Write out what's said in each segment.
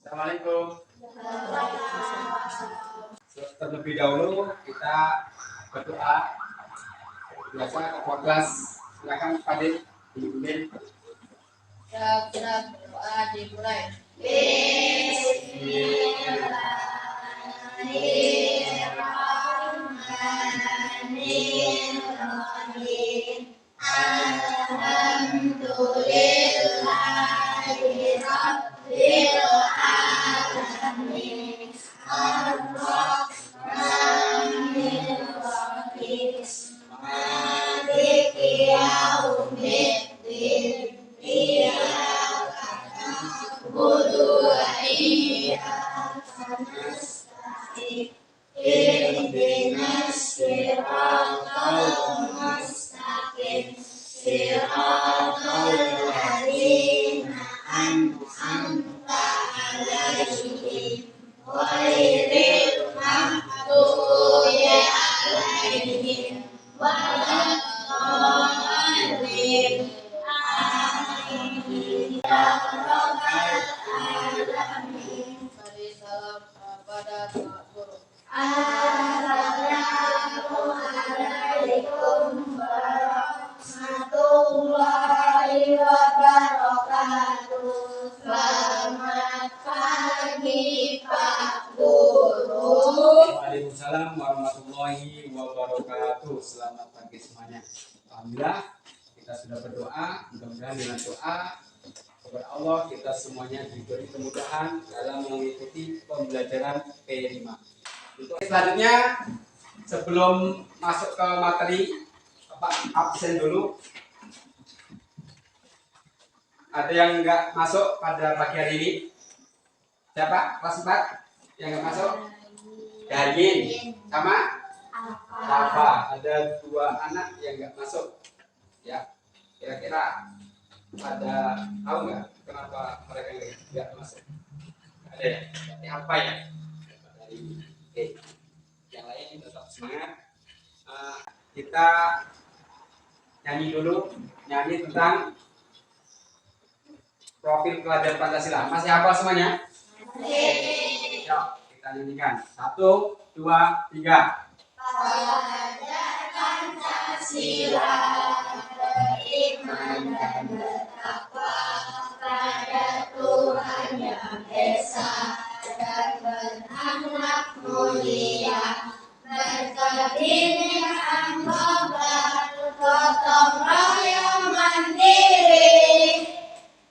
Assalamualaikum. Terlebih dahulu kita berdoa. Biasa ketua kelas, silakan Pak Din dipimpin. Berdoa dimulai. Bismillahirrahmanirrahim. Alhamdulillahi rabbil alamin. Ar-Rahmanir Rahim. Maliki yaumiddin. Iyyaka na'budu wa iyyaka nasta'in. Ihdinas siratal mustaqim. Siratal ladzina an'amta 'alaihim ghairil maghdubi 'alaihim waladdallin. Amin. Ya rabbal alamin. Beri salam pada guru. Assalamualaikum warahmatullahi wabarakatuh. Selamat pagi Pak Guru. Waalaikumsalam warahmatullahi wabarakatuh. Selamat pagi semuanya. Alhamdulillah kita sudah berdoa. Mudah-mudahan dengan doa kepada Allah kita semuanya diberi kemudahan dalam mengikuti pembelajaran P5. Untuk selanjutnya, sebelum masuk ke materi, Bapak absen dulu. Ada yang nggak masuk pada pagi hari ini? Siapa? Kelas 4 yang nggak masuk? Dayin sama Rafa. Ada 2 anak yang nggak masuk. Ya, kira-kira pada tahu nggak kenapa mereka nggak masuk? Ada ya? Berarti apa ya? Dari ini. Oke, yang lain tetap semangat. Kita nyanyi dulu, nyanyi tentang profil pelajar Pancasila. Masih hafal semuanya? Yuk, kita nyanyikan. 1, 2, 3. Pelajar Pancasila beriman dan bertakwa pada Tuhan Yang Esa dan berakhlak mulia, berkebinekaan global, gotong royong mandiri,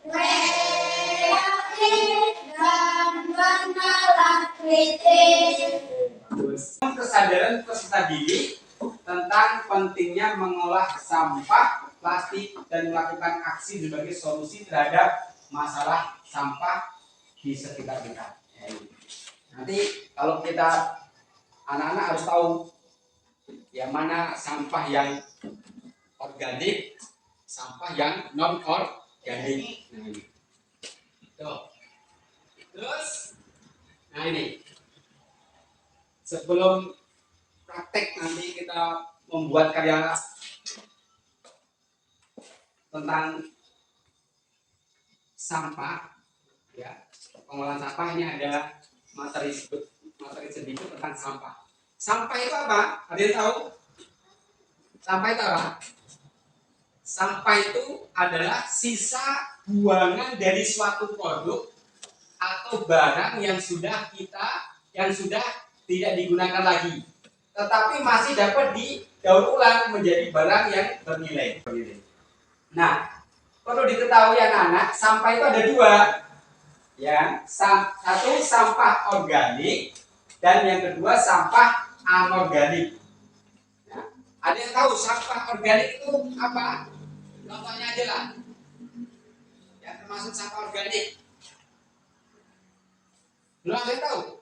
kreatif dan bernalar kritis. Kesadaran peserta didik tentang pentingnya mengolah sampah plastik dan melakukan aksi sebagai solusi terhadap masalah sampah di sekitar kita. Nanti kalau kita anak-anak harus tahu yang mana sampah yang organik, sampah yang non organik. Nah, ini. Tuh. Terus, nah ini. Sebelum praktek nanti kita membuat karya tentang sampah, ya, pengolahan sampah. Ini ada materi sedikit tentang sampah. Sampah itu apa? Ada yang tahu? Sampah itu apa? Sampah itu adalah sisa buangan dari suatu produk atau barang yang sudah tidak digunakan lagi, tetapi masih dapat didaur ulang menjadi barang yang bernilai. Nah, perlu diketahui anak-anak, sampah itu ada 2, ya. Satu sampah organik dan yang kedua sampah anorganik. Nah, ada yang tahu sampah organik itu apa? Contohnya aja lah, ya, termasuk sampah organik. Belum ada yang tahu?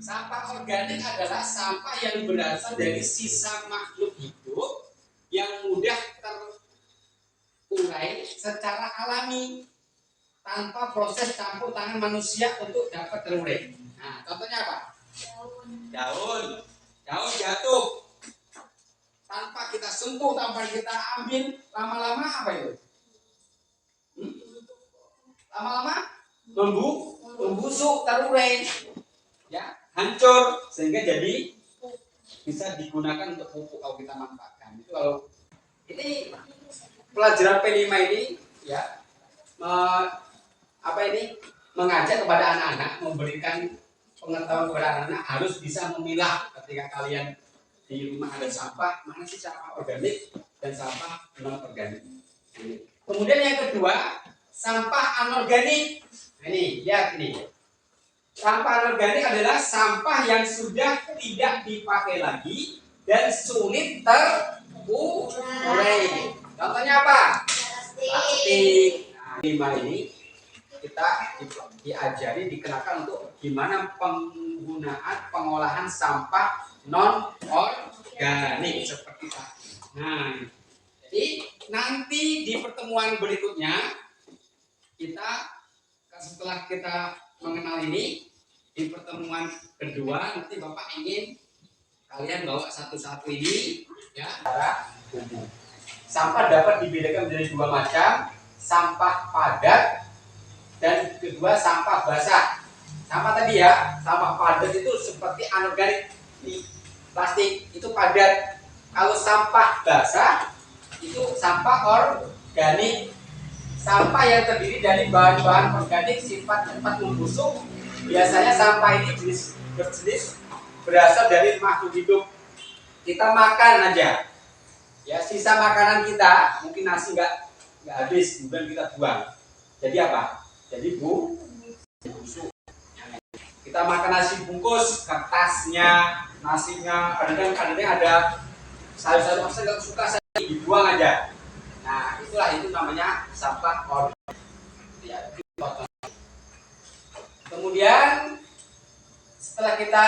Sampah organik adalah sampah yang berasal dari sisa makhluk hidup yang mudah terurai secara alami tanpa proses campur tangan manusia untuk dapat terurai. Nah, contohnya apa? Daun jatuh tanpa kita sentuh, tanpa kita ambil, lama-lama apa itu? Lama-lama membusuk, terurai, ya, hancur, sehingga jadi bisa digunakan untuk pupuk kalau kita manfaatkan. Itu kalau ini pelajaran P5 ini, ya, mengajak kepada anak-anak, memberikan pengetahuan kepada anak-anak harus bisa memilah ketika kalian di rumah ada sampah, mana sih sampah organik dan sampah non organik. Kemudian yang kedua, sampah anorganik. Nah, ini, lihat ini. Sampah anorganik adalah sampah yang sudah tidak dipakai lagi dan sulit terurai. Contohnya apa? Plastik. Nah, 5 ini kita diajari, dikenakan untuk gimana pengolahan sampah non organik seperti tadi. Nah, jadi nanti di pertemuan berikutnya setelah kita mengenal ini, di pertemuan kedua nanti Bapak ingin kalian bawa satu-satu ini, ya. Sampah dapat dibedakan menjadi 2 macam, sampah padat dan kedua sampah basah. Sama tadi ya, sampah padat itu seperti anorganik di plastik, itu padat. Kalau sampah basah itu sampah organik. Sampah yang terdiri dari bahan-bahan organik sifat cepat membusuk. Biasanya sampah ini berjenis berasal dari makhluk hidup. Kita makan aja, ya, sisa makanan kita, mungkin nasi nggak habis, kemudian kita buang. Jadi apa? Jadi busuk. Kita makan nasi bungkus, kertasnya, nasinya, kadang-kadang ada sayur-sayur saya nggak suka, saya dibuang aja. Nah, itu namanya sampah organik. Ya, kemudian setelah kita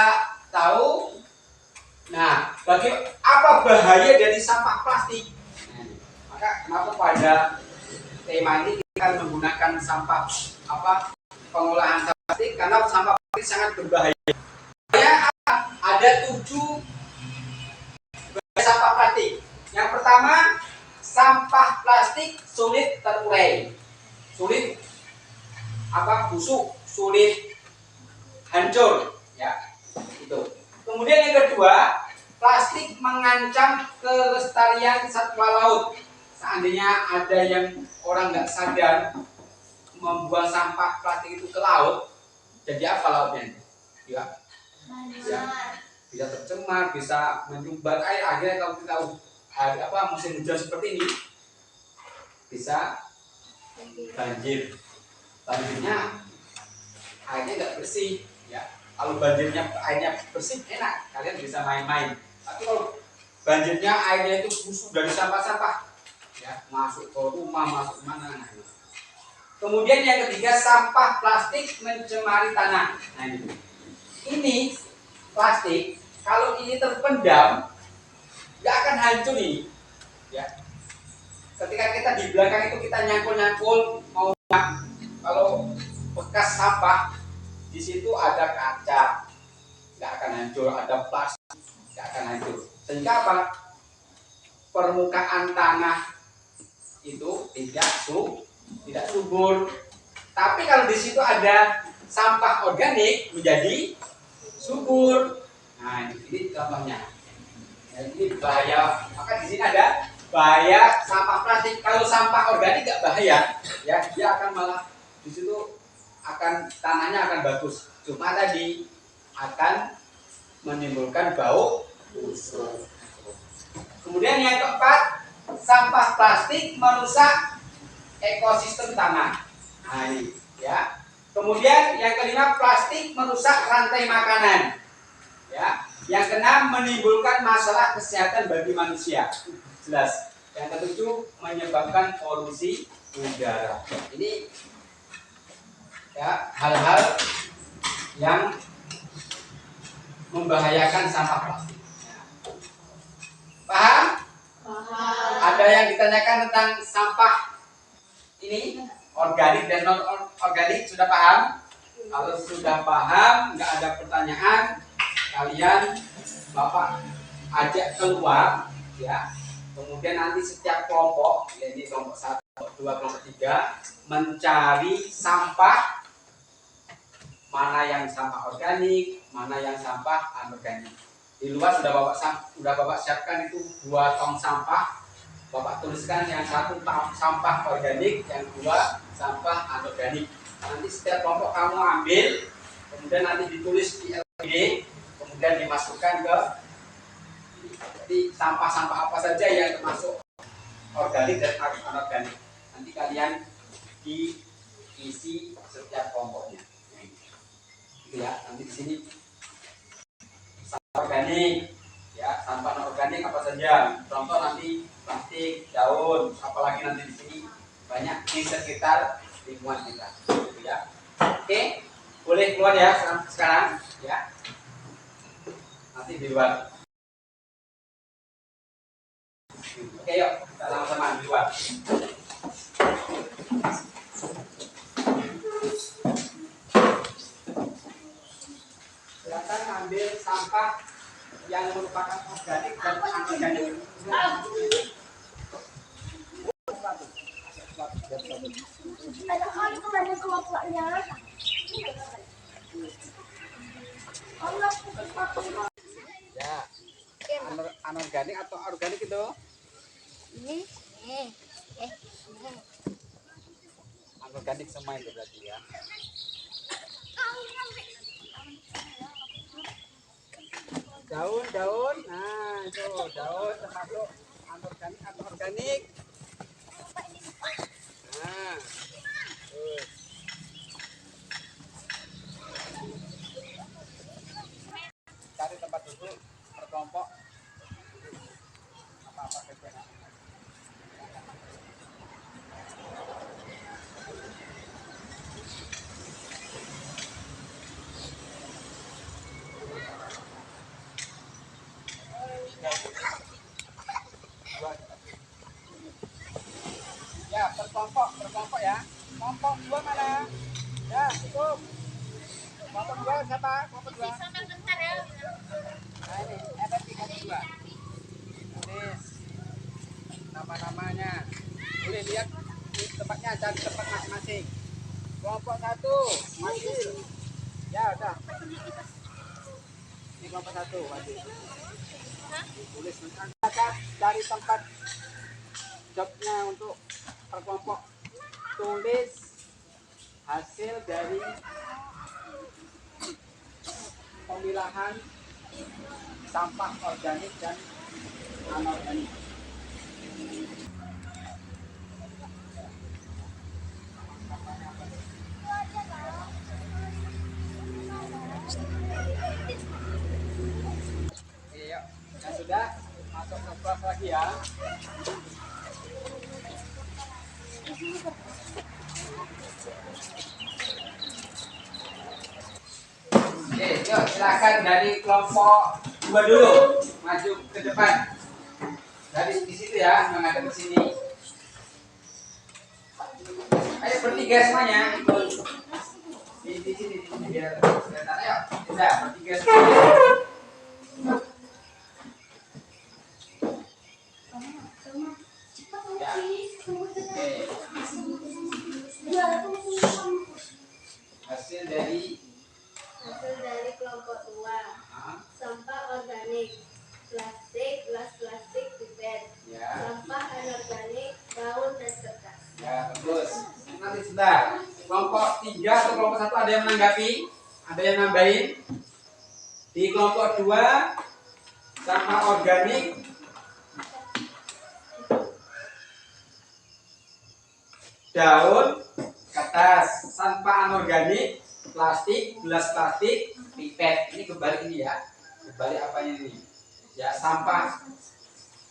tahu, nah, apa bahaya dari sampah plastik? Nah, maka kenapa pada tema ini kita akan menggunakan sampah pengolahan sampah plastik, karena sampah plastik sangat berbahaya. Ada 7 bahaya sampah plastik. Yang pertama, sampah plastik sulit terurai, sulit busuk, sulit hancur, ya, itu. Kemudian yang kedua, plastik mengancam kelestarian satwa laut. Seandainya ada yang orang nggak sadar membuang sampah plastik itu ke laut, jadi apa lautnya? Ya, bisa tercemar, bisa menyumbat air. Akhirnya kalau kita musim hujan seperti ini bisa banjir. Banjirnya airnya nggak bersih, ya. Kalau banjirnya airnya bersih enak, kalian bisa main-main. Tapi kalau banjirnya airnya itu busuk dari sampah-sampah, ya, masuk ke rumah, masuk mana. Nah, kemudian yang ketiga, sampah plastik mencemari tanah. Nah, ini plastik kalau ini terpendam nggak akan hancur ini, ya. Ketika kita di belakang itu kita nyangkul kalau bekas sampah di situ ada kaca, nggak akan hancur, ada plastik, nggak akan hancur. Sehingga apa? Permukaan tanah itu tidak subur. Tapi kalau di situ ada sampah organik menjadi subur. Nah, ini contohnya. Ini bahaya. Maka di sini ada bahaya sampah plastik. Kalau sampah organik nggak bahaya, ya, dia akan malah di situ tanahnya akan bagus. Cuma tadi akan menimbulkan bau busuk. Kemudian yang keempat, sampah plastik merusak ekosistem tanah. Nah, ini, ya. Kemudian yang kelima, plastik merusak rantai makanan. Ya. Yang keenam, menimbulkan masalah kesehatan bagi manusia. Jelas. Yang ketujuh, menyebabkan polusi udara. Ini, ya, hal-hal yang membahayakan sampah plastik. Paham? Paham. Ada yang ditanyakan tentang sampah ini organik dan non organik, sudah paham? Kalau sudah paham, nggak ada pertanyaan, kalian Bapak ajak keluar, ya. Kemudian nanti setiap kelompok, ya, ini kelompok 1, kelompok 2, kelompok 3 mencari sampah mana yang sampah organik, mana yang sampah anorganik. Di luar sudah Bapak siapkan itu 2 tong sampah. Bapak tuliskan yang 1 tong sampah organik, yang 2 sampah anorganik. Nanti setiap kelompok kamu ambil, kemudian nanti ditulis di LED, kemudian dimasukkan ke jadi sampah-sampah apa saja yang termasuk organik dan anorganik. Nanti kalian diisi setiap kelompoknya. Gitu ya. Nanti di sini sampah organik, ya sampah organik apa saja. Contoh nanti plastik, daun, apalagi nanti di sini banyak di sekitar lingkungan kita. Gitu ya. Oke, boleh keluar ya sekarang, ya. Nanti di luar. Oke, yuk kita sama-sama di luar. Silakan ambil sampah yang merupakan organik dan anorganik. Ada kali kepada kelompoknya. Ya, anorganik atau organik itu? Ini. Anorganik semua itu berarti ya. Daun, nah itu daun termasuk anorganik atau organik. Nah, terus. Cari tempat duduk berkelompok. Apa-apa saja. Ya, berkelompok ya. Kelompok 2 mana? Ya, cukup. Kelompok 2 siapa? Kelompok 2. Nah, ini ada 32. Tulis nama-namanya. Boleh lihat di tempatnya, cari tempat masing-masing. Kelompok 1, Madil. Ya, udah. Ini kelompok 1, Madil. Tulis cari tempat jobnya untuk per kelompok. Tulis hasil dari pemilahan sampah organik dan anorganik. Oke, yuk. Yang sudah masuk ke kelas lagi ya. Oke, yuk silakan dari kelompok 2 dulu maju ke depan. Dari di situ ya, menghadap ke sini. Ayo bertiga semuanya ikut. Di sini biar kelihatan. Ayo, sudah bertiga semuanya. Ya. Oke. Hasil dari kelompok 2. Sampah organik, plastik, gelas plastik, pipet. ya. Sampah anorganik, daun dan kertas. Ya, bagus. Nanti sebentar. Kelompok 3 atau kelompok 1 ada yang menanggapi? Ada yang nambahin? Di kelompok 2 sampah organik, daun, kertas. Sampah anorganik, plastik, gelas plastik, pipet. Ini kebalik ini ya. Kebalik apanya ini? Ya, sampah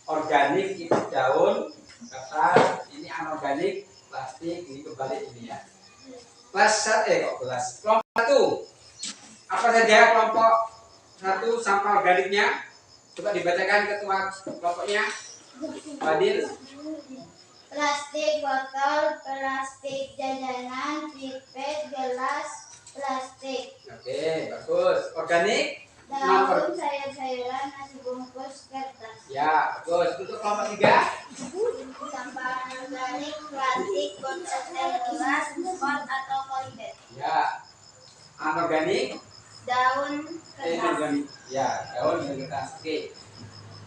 organik itu daun, kertas. Ini anorganik, plastik. Ini kebalik ini ya. Kelas kelompok 1 apa saja kelompok 1 sampah organiknya? Coba dibacakan ketua kelompoknya, Fadil. Plastik botol, plastik jajanan, pipet, gelas plastik. Oke, bagus. Organik? Daun, sayur-sayuran, nasi bungkus, kertas. Ya, bagus. Untuk kelompok 3? Sampah anorganik, plastik, botol gelas, pot atau konten. Ya. Anorganik, daun kertas. inorganik. Ya, daun dan kertas. Oke.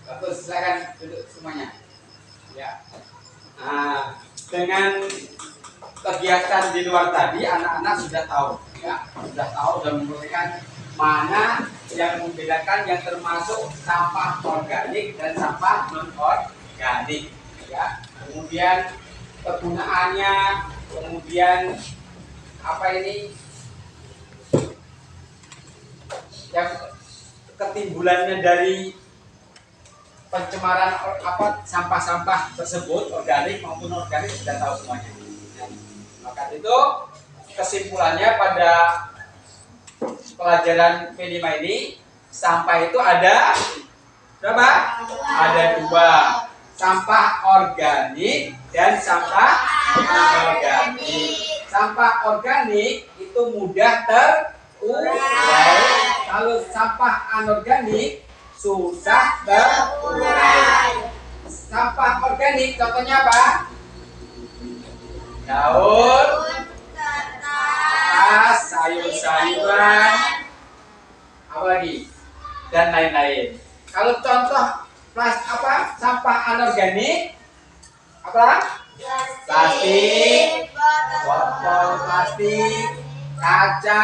Bagus, silakan duduk semuanya. Ya. Nah, dengan kegiatan di luar tadi, anak-anak sudah tahu, ya, sudah tahu dan memberikan mana yang membedakan yang termasuk sampah organik dan sampah non organik, ya. Kemudian kegunaannya, kemudian apa ini yang ketimbulannya dari pencemaran apa sampah-sampah tersebut organik maupun organik sudah tahu semuanya. Nah, maka itu kesimpulannya pada pelajaran P5 ini sampah itu ada berapa? Ada dua, sampah organik dan sampah anorganik. Sampah organik itu mudah terurai, kalau sampah anorganik susah terurai. Sampah organik contohnya apa? Daun, kertas, sayur-sayuran, apa lagi? Dan lain-lain. Kalau contoh sampah anorganik apa? Plastik, botol plastik, kaca,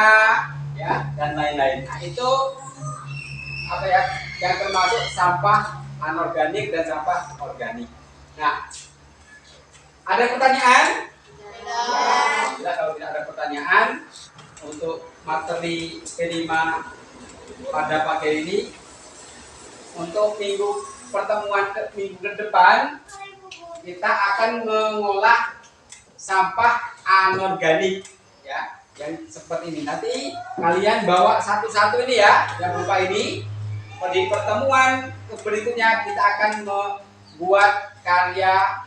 ya, dan lain-lain. Nah, itu apa ya yang termasuk sampah anorganik dan sampah organik. Nah, ada pertanyaan? Ya, kalau tidak ada pertanyaan untuk materi P5 pada pagi ini, untuk minggu ke depan kita akan mengolah sampah anorganik, ya, yang seperti ini. Nanti kalian bawa satu-satu ini ya, yang berupa ini. Di pertemuan berikutnya kita akan membuat karya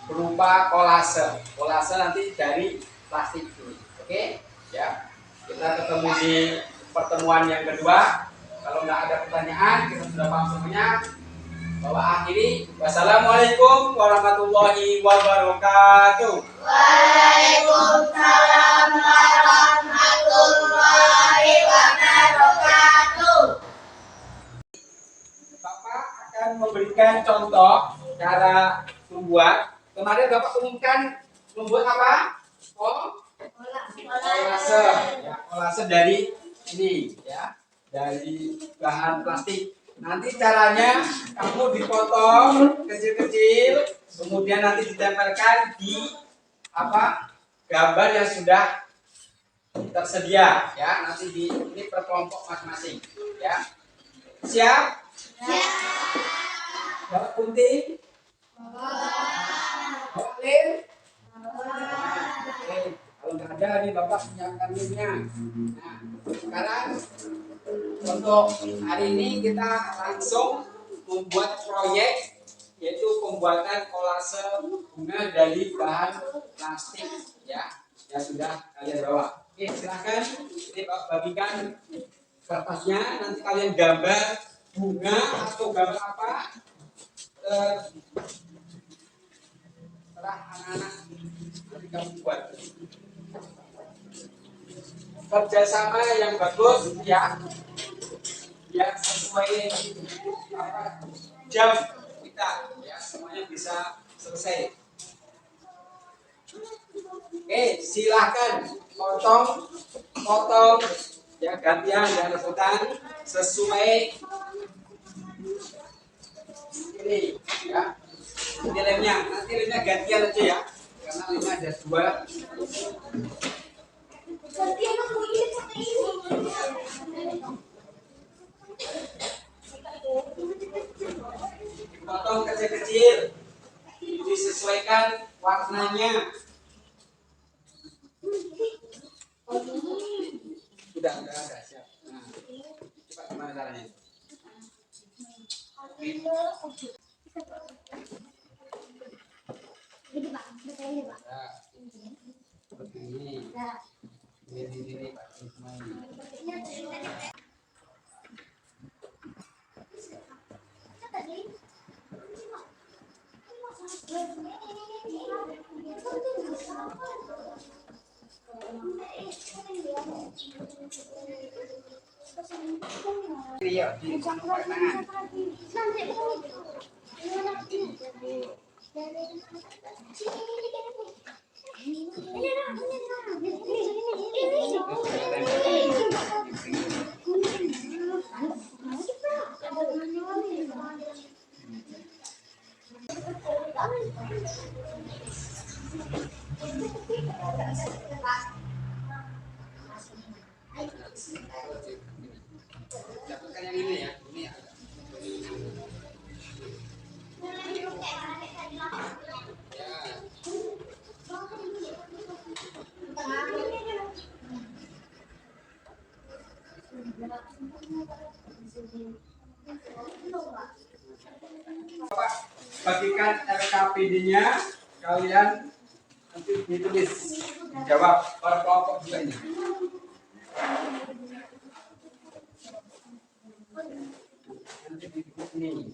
berupa kolase. Kolase nanti dari plastik ini. Oke? Ya. Kita ketemu di pertemuan yang kedua. Kalau nggak ada pertanyaan, kita sudah paham semuanya. Bahwa akhiri, wassalamualaikum warahmatullahi wabarakatuh. Waalaikumsalam warahmatullahi wabarakatuh. Bapak akan memberikan contoh cara membuat. Kemarin Bapak umumkan membuat apa? Kolase. Ya, kolase dari ini, ya, dari bahan plastik. Nanti caranya kamu dipotong kecil-kecil, kemudian nanti ditempelkan di apa? Gambar yang sudah tersedia, ya. Nanti ini per kelompok masing-masing, ya. Siap? Bapak Kunti? Bapak Lin? Oke. Kalau nggak ada nih Bapak menyiapkan linknya. Nah, sekarang untuk hari ini kita langsung membuat proyek, yaitu pembuatan kolase bunga dari bahan plastik, ya, yang sudah kalian bawa. Oke, silakan ini Bapak bagikan kertasnya, nanti kalian gambar bunga atau gambar apa setelah anak-anak nanti kamu buat kerjasama yang bagus, ya, yang sesuai jam kita, ya, semuanya bisa selesai. Oke, silahkan potong, ya, gantian dan rebutan sesuai ini, ya. Ini lemnya, nanti lemnya gantian aja ya, karena lemnya ada dua. Potong kecil-kecil, disesuaikan warnanya. Sudah ada, siap. Nah, coba gimana caranya? Nah, seperti ini. Ini Pak. Iya, di tangan. Dapatkan yang ini ya. Ini agak. Ya. Bapak bagikan RKPD-nya, kalian nanti ditulis, jawab per kelompok juga ini. Nanti di ini.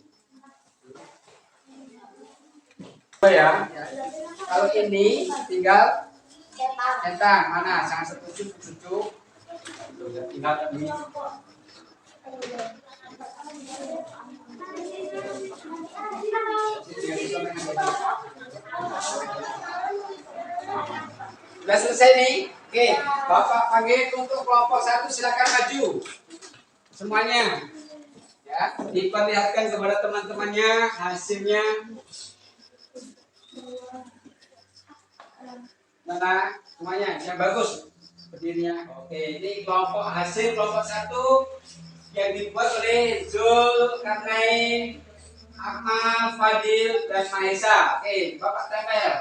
Oh ya, kalau ini tinggal centang mana, sangat setuju. Tinggal ini. Sudah selesai nih. Oke, Bapak panggil untuk kelompok 1, silakan maju. Semuanya. Ya, diperlihatkan kepada teman-temannya hasilnya. Mana semuanya yang bagus berdirinya. Oke, ini kelompok hasil kelompok 1 yang dibuat oleh Zulkarnain, Akmal, Fadil, dan Mahesa. Oke, Bapak tempel.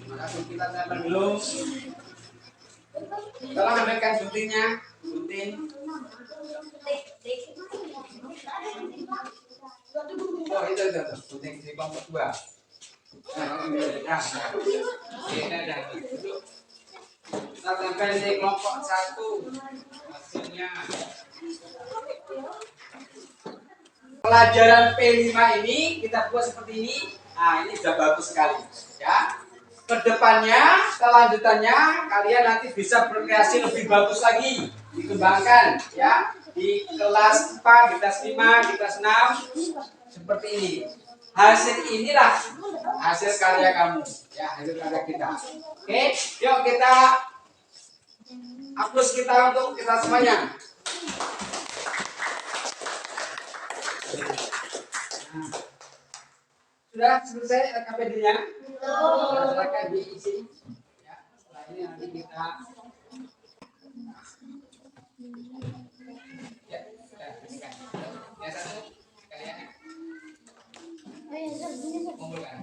Makasih, kita tempel dulu. Tolong ambilkan guntingnya, gunting. Oh itu, gunting di kelompok 2. Kita tempel di kelompok 1 hasilnya. Pelajaran P5 ini kita buat seperti ini. Nah, ini sudah bagus sekali ya. Kedepannya, kelanjutannya kalian nanti bisa berkreasi lebih bagus lagi, dikembangkan ya di kelas 4, di kelas 5, di kelas 6 seperti ini. Hasil inilah hasil karya kamu ya, hasil karya kita. Oke, yuk kita hapus kita untuk kita semuanya. Sudah selesai RKPD-nya? Silakan diisi. Ya, setelah ini nanti kita ya, sudah bersihkan. Yang satu kalian kumpulkan.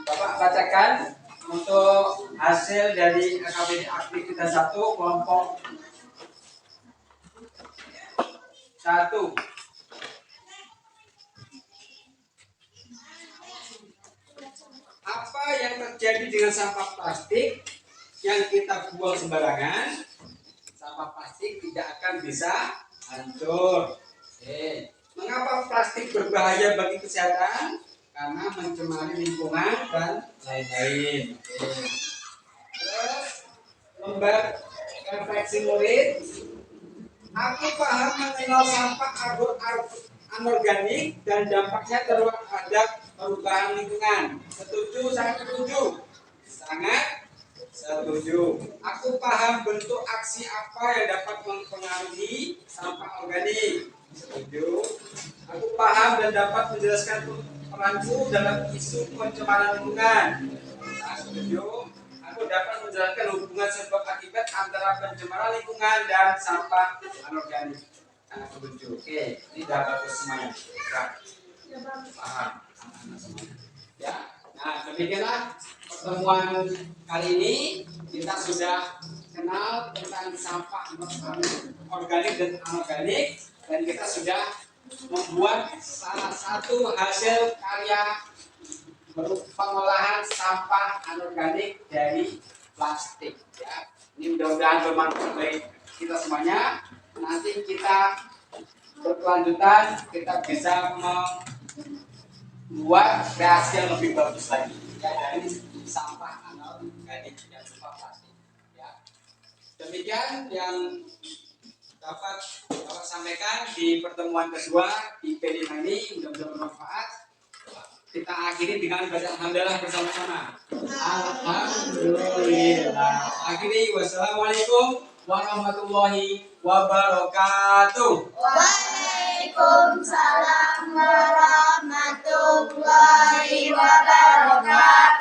Bapak bacakan untuk hasil dari RKPD aktivitas 1 kelompok 1. Apa yang terjadi dengan sampah plastik yang kita buang sembarangan? Sampah plastik tidak akan bisa hancur. Mengapa plastik berbahaya bagi kesehatan? Karena mencemari lingkungan dan lain-lain. Terus lembar refleksi murid. Aku paham mengenal sampah anorganik dan dampaknya terhadap perubahan lingkungan. Setuju, sangat setuju. Sangat setuju. Aku paham bentuk aksi apa yang dapat mempengaruhi sampah organik. Setuju. Aku paham dan dapat menjelaskan peranku dalam isu pencemaran lingkungan. Sangat setuju. Aku dapat menjelaskan hubungan sebab akibat antara pencemaran lingkungan dan sampah anorganik. Sangat setuju. Oke, ini sudah bagus semuanya. Paham. Ya. Nah, demikianlah pertemuan kali ini. Kita sudah kenal tentang sampah organik dan anorganik, dan kita sudah membuat salah satu hasil karya pengolahan sampah anorganik dari plastik. Ya. Ini mudah-mudahan bermanfaat bagi kita semuanya. Nanti kita berkelanjutan kita bisa membuat kreasi yang lebih bagus lagi ya, dari sampah anorganik dan sampah plastik ya. Demikian yang dapat Bapak sampaikan di pertemuan kedua di P5 ini, mudah-mudahan bermanfaat. Kita akhiri dengan baca alhamdulillah bersama-sama. Alhamdulillah. Akhiri wassalamualaikum warahmatullahi wabarakatuh. Waalaikumsalam warahmatullahi wabarakatuh.